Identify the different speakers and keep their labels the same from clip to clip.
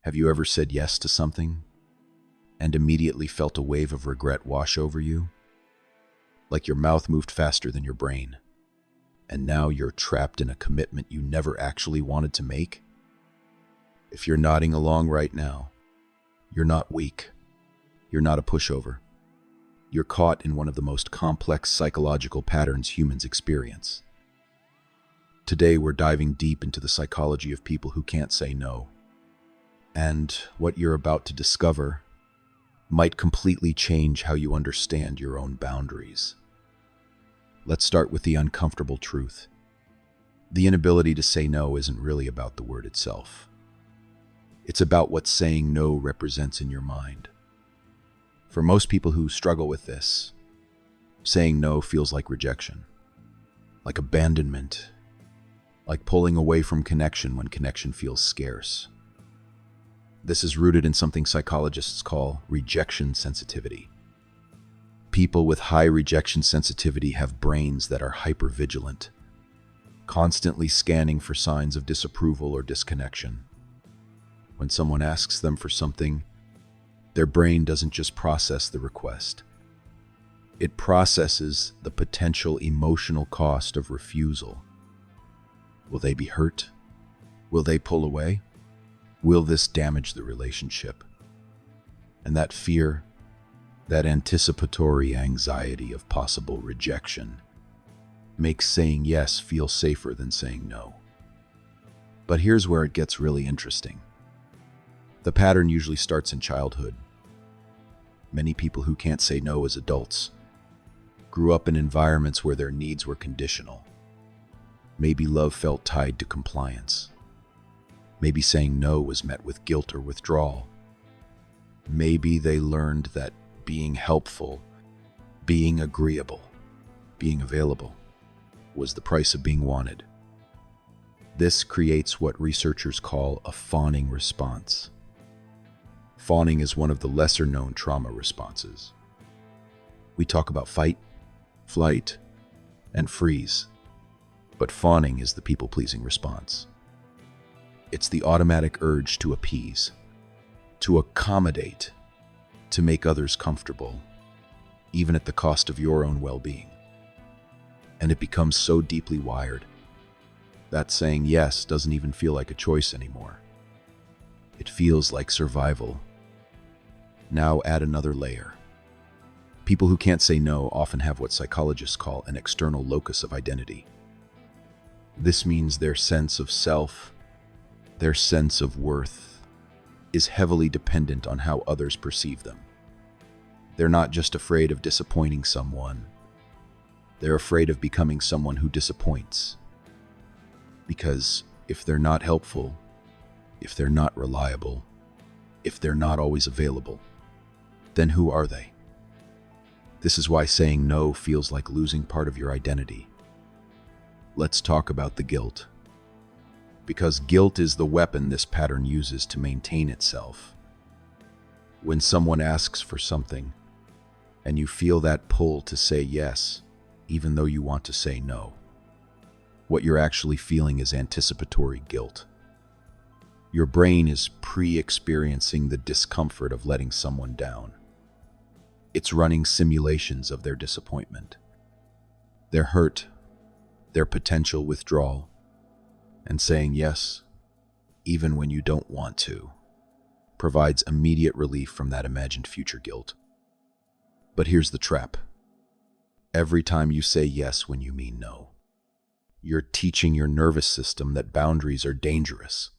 Speaker 1: Have you ever said yes to something and immediately felt a wave of regret wash over you? Like your mouth moved faster than your brain, and now you're trapped in a commitment you never actually wanted to make? If you're nodding along right now, you're not weak. You're not a pushover. You're caught in one of the most complex psychological patterns humans experience. Today, we're diving deep into the psychology of people who can't say no. And what you're about to discover might completely change how you understand your own boundaries. Let's start with the uncomfortable truth. The inability to say no isn't really about the word itself. It's about what saying no represents in your mind. For most people who struggle with this, saying no feels like rejection, like abandonment, like pulling away from connection when connection feels scarce. This is rooted in something psychologists call rejection sensitivity. People with high rejection sensitivity have brains that are hypervigilant, constantly scanning for signs of disapproval or disconnection. When someone asks them for something, their brain doesn't just process the request. It processes the potential emotional cost of refusal. Will they be hurt? Will they pull away? Will this damage the relationship? And that fear, that anticipatory anxiety of possible rejection, makes saying yes feel safer than saying no. But here's where it gets really interesting. The pattern usually starts in childhood. Many people who can't say no as adults grew up in environments where their needs were conditional. Maybe love felt tied to compliance. Maybe saying no was met with guilt or withdrawal. Maybe they learned that being helpful, being agreeable, being available was the price of being wanted. This creates what researchers call a fawning response. Fawning is one of the lesser-known trauma responses. We talk about fight, flight, and freeze, but fawning is the people-pleasing response. It's the automatic urge to appease, to accommodate, to make others comfortable, even at the cost of your own well-being. And it becomes so deeply wired that saying yes doesn't even feel like a choice anymore. It feels like survival. Now add another layer. People who can't say no often have what psychologists call an external locus of identity. This means their sense of self, their sense of worth, is heavily dependent on how others perceive them. They're not just afraid of disappointing someone, they're afraid of becoming someone who disappoints. Because if they're not helpful, if they're not reliable, if they're not always available, then who are they? This is why saying no feels like losing part of your identity. Let's talk about the guilt. Because guilt is the weapon this pattern uses to maintain itself. When someone asks for something, and you feel that pull to say yes, even though you want to say no, what you're actually feeling is anticipatory guilt. Your brain is pre-experiencing the discomfort of letting someone down. It's running simulations of their disappointment, their hurt, their potential withdrawal, and saying yes, even when you don't want to, provides immediate relief from that imagined future guilt. But here's the trap. Every time you say yes when you mean no, you're teaching your nervous system that boundaries are dangerous.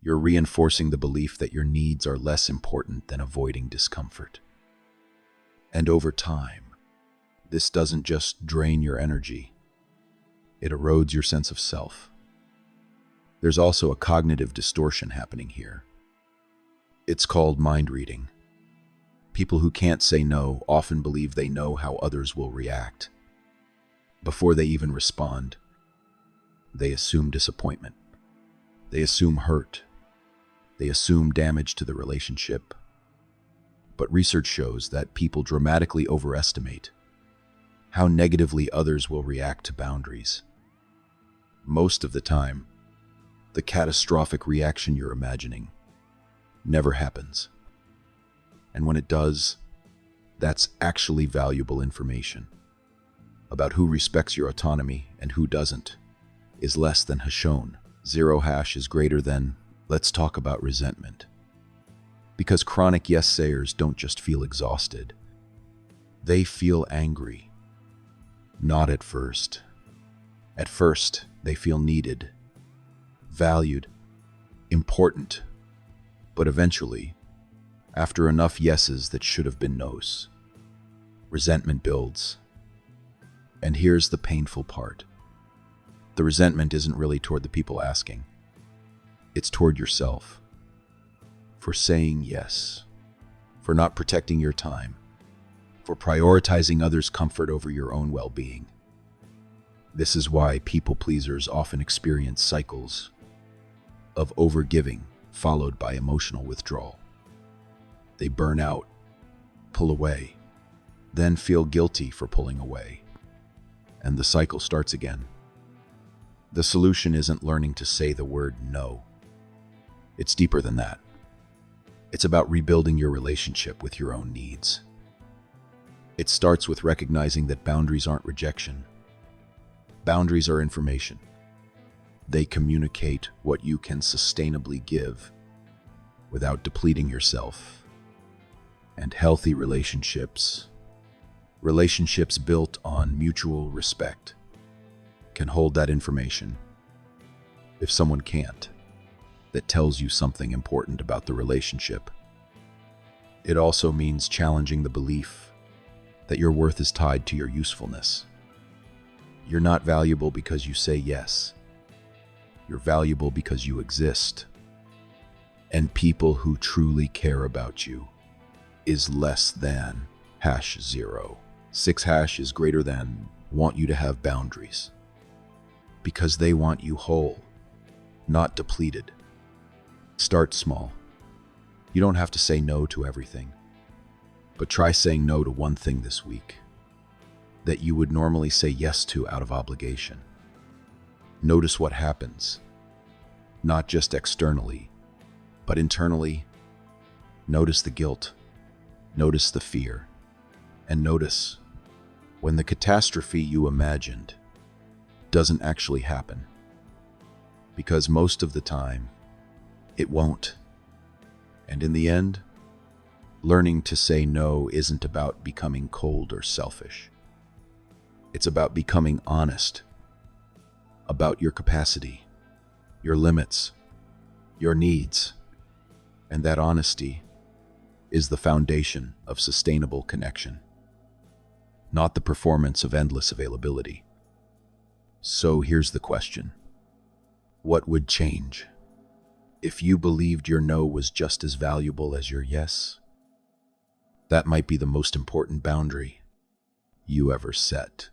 Speaker 1: You're reinforcing the belief that your needs are less important than avoiding discomfort. And over time, this doesn't just drain your energy, it erodes your sense of self. There's also a cognitive distortion happening here. It's called mind reading. People who can't say no often believe they know how others will react. Before they even respond, they assume disappointment. They assume hurt. They assume damage to the relationship. But research shows that people dramatically overestimate how negatively others will react to boundaries. Most of the time, the catastrophic reaction you're imagining never happens. And when it does, that's actually valuable information about who respects your autonomy and who doesn't is less than has shown. Zero hash is greater than, let's talk about resentment. Because chronic yes-sayers don't just feel exhausted. They feel angry. Not at first. At first, they feel needed, valued, important. But eventually, after enough yeses that should have been nos, resentment builds. And here's the painful part. The resentment isn't really toward the people asking. It's toward yourself. For saying yes. For not protecting your time. For prioritizing others' comfort over your own well-being. This is why people pleasers often experience cycles of overgiving followed by emotional withdrawal. They burn out, pull away, then feel guilty for pulling away. And the cycle starts again. The solution isn't learning to say the word no. It's deeper than that. It's about rebuilding your relationship with your own needs. It starts with recognizing that boundaries aren't rejection. Boundaries are information. They communicate what you can sustainably give without depleting yourself. And healthy relationships built on mutual respect, can hold that information. If someone can't, that tells you something important about the relationship. It also means challenging the belief that your worth is tied to your usefulness. You're not valuable because you say yes. You're valuable because you exist. And people who truly care about you is less than #0. 6 hash is greater than want you to have boundaries. Because they want you whole, not depleted. Start small. You don't have to say no to everything. But try saying no to one thing this week that you would normally say yes to out of obligation. Notice what happens, not just externally, but internally. Notice the guilt, notice the fear, and notice when the catastrophe you imagined doesn't actually happen. Because most of the time, it won't. And in the end, learning to say no isn't about becoming cold or selfish. It's about becoming honest about your capacity, your limits, your needs. And that honesty is the foundation of sustainable connection, not the performance of endless availability. So here's the question. What would change if you believed your no was just as valuable as your yes? That might be the most important boundary you ever set.